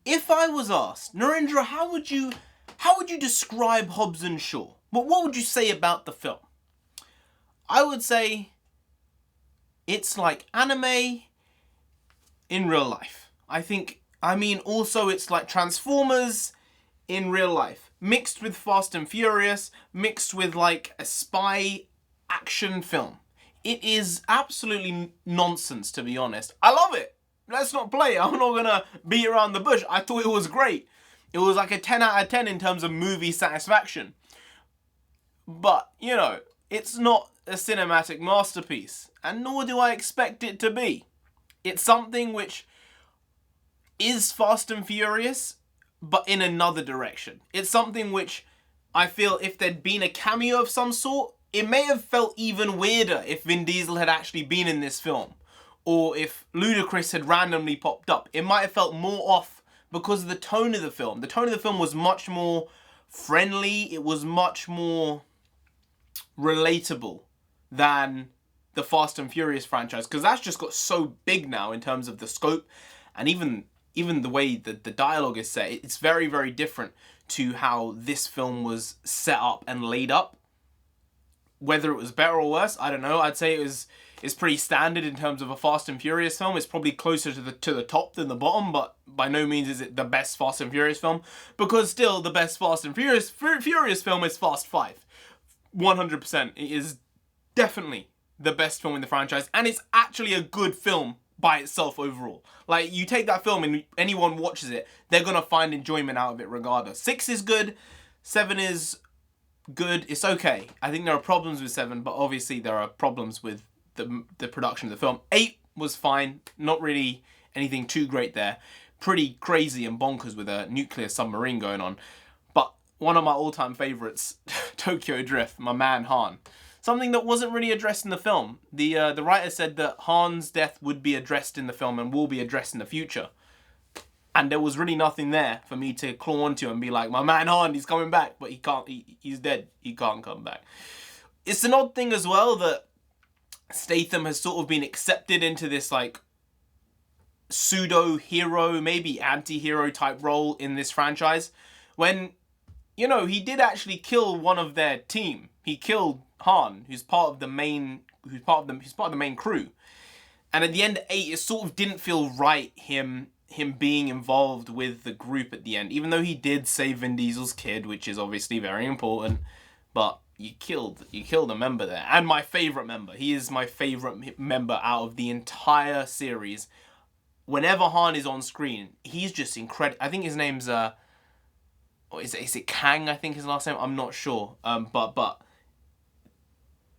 if I was asked, Narendra, how would you describe Hobbs and Shaw? What would you say about the film? I would say it's like anime in real life. Also it's like Transformers in real life, mixed with Fast and Furious, mixed with like a spy action film. It is absolutely nonsense, to be honest. I love it. Let's not play. I'm not gonna beat around the bush. I thought it was great. It was like a 10 out of 10 in terms of movie satisfaction. But, you know, it's not a cinematic masterpiece, and nor do I expect it to be. It's something which is Fast and Furious, but in another direction. It's something which I feel if there'd been a cameo of some sort, it may have felt even weirder if Vin Diesel had actually been in this film. Or if Ludacris had randomly popped up. It might have felt more off because of the tone of the film. The tone of the film was much more friendly. It was much more relatable than the Fast and Furious franchise. Because that's just got so big now in terms of the scope. And even the way that the dialogue is set. It's very, very different to how this film was set up and laid up. Whether it was better or worse, I don't know. I'd say it's pretty standard in terms of a Fast and Furious film. It's probably closer to the top than the bottom, but by no means is it the best Fast and Furious film, because still the best Fast and Furious film is Fast 5. 100%. It is definitely the best film in the franchise, and it's actually a good film by itself overall. Like, you take that film and anyone watches it, they're gonna find enjoyment out of it regardless. 6 is good, 7 is good, it's okay. I think there are problems with 7, but obviously there are problems with the production of the film. 8 was fine, not really anything too great there. Pretty crazy and bonkers with a nuclear submarine going on. But one of my all-time favourites, Tokyo Drift, my man Han. Something that wasn't really addressed in the film. The writer said that Han's death would be addressed in the film and will be addressed in the future. And there was really nothing there for me to claw onto and be like, my man Han, he's coming back, but he can't, he's dead, he can't come back. It's an odd thing as well that Statham has sort of been accepted into this like pseudo-hero, maybe anti-hero type role in this franchise, when, you know, he did actually kill one of their team. He killed Han, who's part of the main crew. And at the end of 8, it sort of didn't feel right him being involved with the group at the end, even though he did save Vin Diesel's kid, which is obviously very important. But you killed a member there, and my favorite member. He is my favorite member out of the entire series. Whenever Han is on screen, he's just incredible. I think his name's is it Kang? I think his last name. I'm not sure. But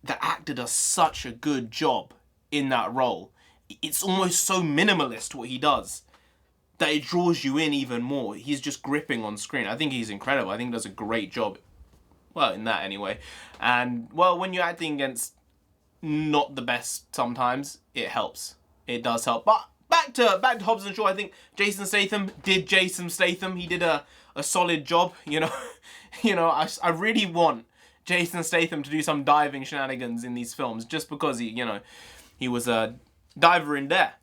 the actor does such a good job in that role. It's almost so minimalist what he does that it draws you in even more. He's just gripping on screen. I think he's incredible. I think he does a great job. Well, in that anyway. And, well, when you're acting against not the best sometimes, it helps. It does help. But back to Hobbs and Shaw, I think Jason Statham did Jason Statham. He did a solid job, you know. I really want Jason Statham to do some diving shenanigans in these films just because he was a diver in there.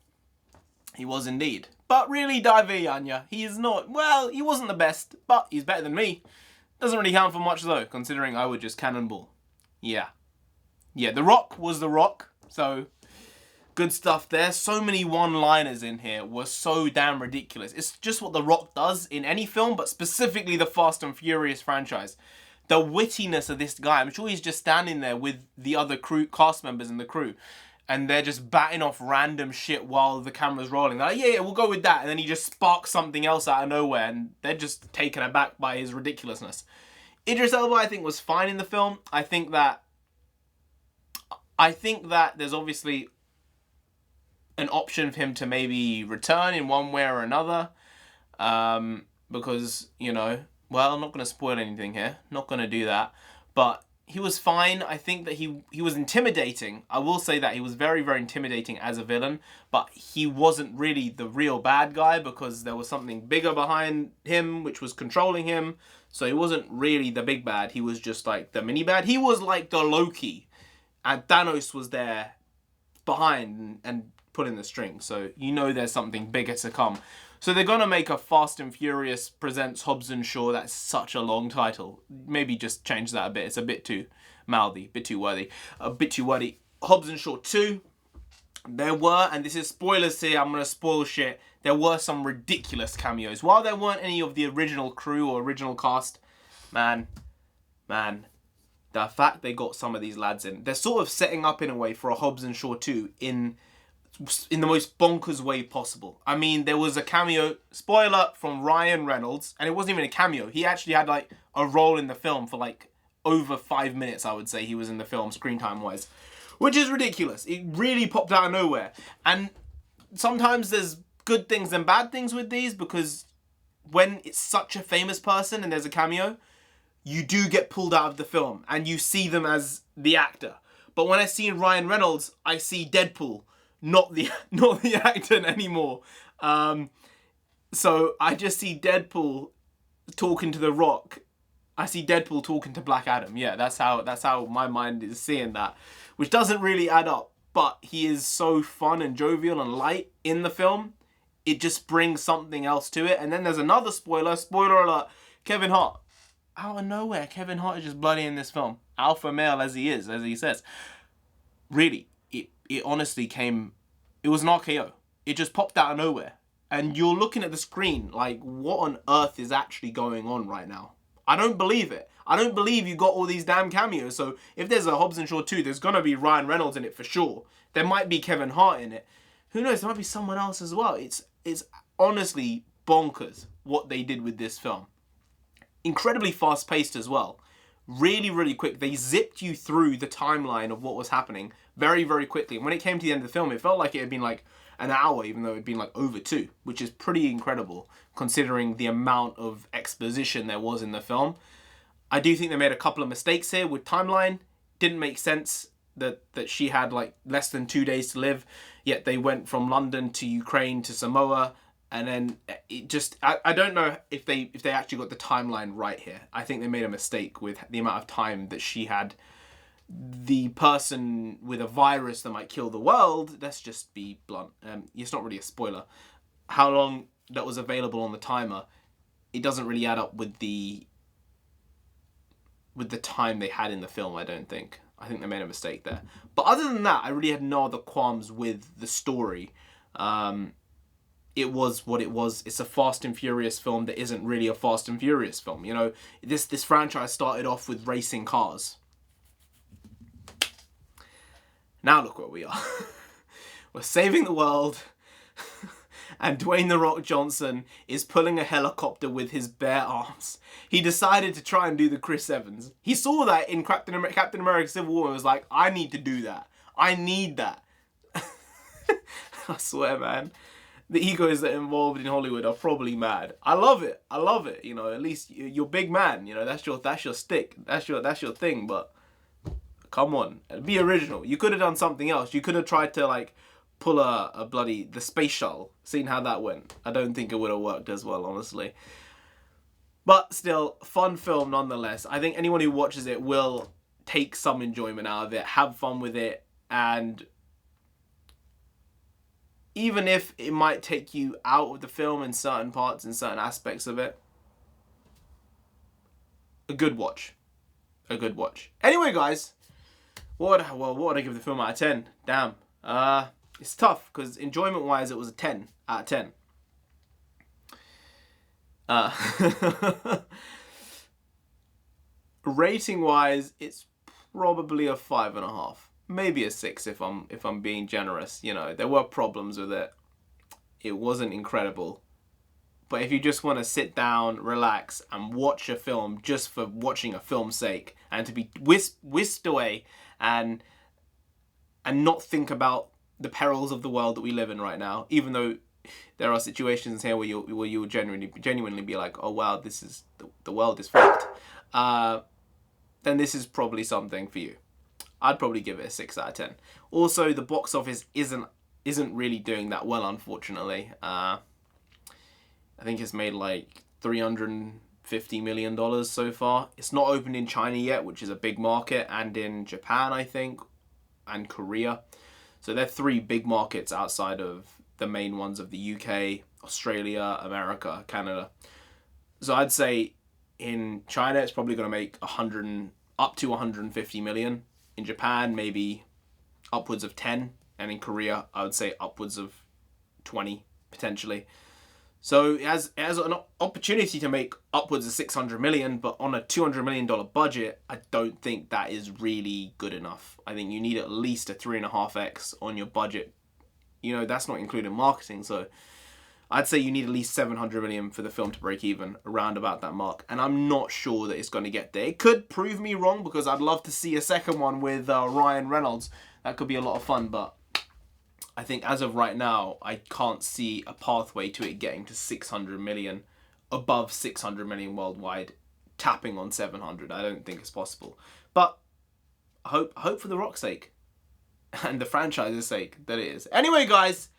He was indeed. But really, Diver Yanya, he is not, well, he wasn't the best, but he's better than me. Doesn't really count for much though, considering I would just cannonball. Yeah, The Rock was The Rock, so good stuff there. So many one-liners in here were so damn ridiculous. It's just what The Rock does in any film, but specifically the Fast and Furious franchise. The wittiness of this guy, I'm sure he's just standing there with the other cast members in the crew, and they're just batting off random shit while the camera's rolling. They're like, yeah, we'll go with that. And then he just sparks something else out of nowhere, and they're just taken aback by his ridiculousness. Idris Elba, I think, was fine in the film. I think that there's obviously an option for him to maybe return in one way or another. Because, well, I'm not going to spoil anything here. Not going to do that. But he was fine. I think that he was intimidating. I will say that he was very, very intimidating as a villain, but he wasn't really the real bad guy because there was something bigger behind him which was controlling him. So he wasn't really the big bad. He was just like the mini bad. He was like the Loki, and Thanos was there behind and pulling the string. So there's something bigger to come. So they're going to make a Fast and Furious presents Hobbs and Shaw. That's such a long title. Maybe just change that a bit. It's a bit too mouthy, a bit too wordy. Hobbs and Shaw 2. There were, and this is spoilers here, I'm going to spoil shit, there were some ridiculous cameos. While there weren't any of the original crew or original cast, man, the fact they got some of these lads in, they're sort of setting up in a way for a Hobbs and Shaw 2 in the most bonkers way possible. I mean, there was a cameo, spoiler, from Ryan Reynolds, and it wasn't even a cameo. He actually had like a role in the film for like over 5 minutes, I would say he was in the film, screen time wise. Which is ridiculous. It really popped out of nowhere. And sometimes there's good things and bad things with these, because when it's such a famous person and there's a cameo, you do get pulled out of the film and you see them as the actor. But when I see Ryan Reynolds, I see Deadpool, not the actor anymore. So I just see Deadpool talking to The Rock. I see Deadpool talking to Black Adam. Yeah, that's how my mind is seeing that, which doesn't really add up. But he is so fun and jovial and light in the film. It just brings something else to it. And then there's another spoiler alert, Kevin Hart. Out of nowhere, Kevin Hart is just bloody in this film. Alpha male as he is, as he says. Really, it honestly came, it was an RKO. It just popped out of nowhere. And you're looking at the screen like, what on earth is actually going on right now? I don't believe it. I don't believe you got all these damn cameos. So if there's a Hobbs and Shaw 2, there's going to be Ryan Reynolds in it for sure. There might be Kevin Hart in it. Who knows? There might be someone else as well. It's honestly bonkers what they did with this film. Incredibly fast-paced as well. Really, really quick. They zipped you through the timeline of what was happening very, very quickly. And when it came to the end of the film, it felt like it had been like an hour, even though it had been like over 2, which is pretty incredible considering the amount of exposition there was in the film. I do think they made a couple of mistakes here with timeline. Didn't make sense that she had like less than 2 days to live, yet they went from London to Ukraine to Samoa, and then it just, I don't know if they actually got the timeline right here. I think they made a mistake with the amount of time that she had. The person with a virus that might kill the world, let's just be blunt, it's not really a spoiler, how long that was available on the timer, it doesn't really add up with the time they had in the film, I don't think. I think they made a mistake there. But other than that, I really had no other qualms with the story. It was what it was. It's a Fast and Furious film that isn't really a Fast and Furious film. You know, this franchise started off with racing cars. Now look where we are. We're saving the world. And Dwayne "The Rock" Johnson is pulling a helicopter with his bare arms. He decided to try and do the Chris Evans. He saw that in Captain America Civil War and was like, I need to do that. I need that. I swear, man. The egos that are involved in Hollywood are probably mad. I love it. I love it. You know, at least you're big man. You know, that's your stick. That's your thing. But come on, be original. You could have done something else. You could have tried to like pull the space shuttle. Seen how that went. I don't think it would have worked as well, honestly. But still, fun film nonetheless. I think anyone who watches it will take some enjoyment out of it, have fun with it, and even if it might take you out of the film in certain parts and certain aspects of it, a good watch. A good watch. Anyway, guys, what would I give the film out of 10? Damn. It's tough, because enjoyment-wise, it was a 10 out of 10. Rating-wise, it's probably a 5.5. Maybe a 6 if I'm being generous. You know, there were problems with it. It wasn't incredible. But if you just want to sit down, relax, and watch a film just for watching a film's sake, and to be whisked away and not think about the perils of the world that we live in right now, even though there are situations here where you'll genuinely be like, oh wow, this is the world is fucked. Then this is probably something for you. I'd probably give it a 6 out of 10. Also, the box office isn't really doing that well, unfortunately. I think it's made like $350 million so far. It's not opened in China yet, which is a big market, and in Japan, I think, and Korea. So they're 3 big markets outside of the main ones of the UK, Australia, America, Canada. So I'd say in China, it's probably going to make up to 150 million. In Japan, maybe upwards of 10. And in Korea, I would say upwards of 20, potentially. So it has an opportunity to make upwards of 600 million, but on a $200 million budget, I don't think that is really good enough. I think you need at least a 3.5x on your budget. You know, that's not including marketing, so I'd say you need at least 700 million for the film to break even, around about that mark. And I'm not sure that it's going to get there. It could prove me wrong, because I'd love to see a second one with Ryan Reynolds. That could be a lot of fun, but I think as of right now, I can't see a pathway to it getting to 600 million, above 600 million worldwide, tapping on 700. I don't think it's possible. But I hope for The Rock's sake and the franchise's sake that it is. Anyway, guys,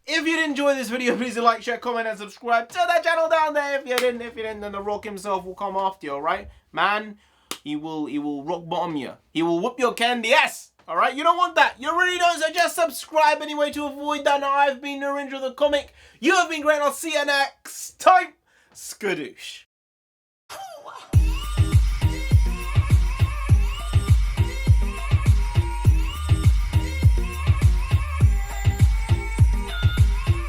if you did enjoy this video, please like, share, comment, and subscribe to the channel down there. If you didn't, then The Rock himself will come after you, alright? Man, he will rock bottom you. He will whoop your candy ass. Alright, you don't want that. You really don't, so just subscribe anyway to avoid that. Now, I've been Narendra the Comic. You have been great, and I'll see you next time. Skadoosh.